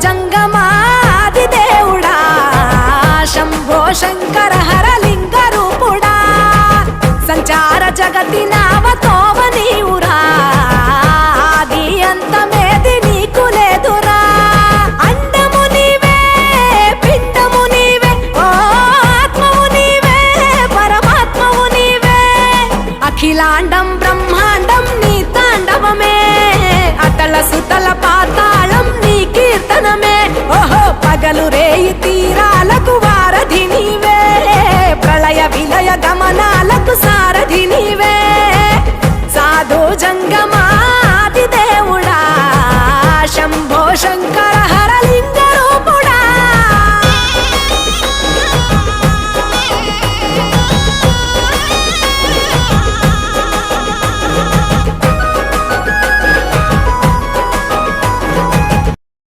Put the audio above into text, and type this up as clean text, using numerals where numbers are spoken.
జంగమాది దేవుడా శంభో శంకర హరలింగ రూపుడా సంచార జగతి నావతోవ నీవురా ఆది అంతమేది నీకు లేదురా అండము నీవే పిండము నీవే ఓ ఆత్మవు నీవే పరమాత్మవు నీవే అఖిలాండం బ్రహ్మాండం నీ తాండవమే అతల సుతల పాతాళం నీ కీర్తనమే ఓహో పగలు రేయి తీరాలకు వారధి నీవే ప్రళయ విలయ గమనాలకు సారథి నీవే సాధు జంగమ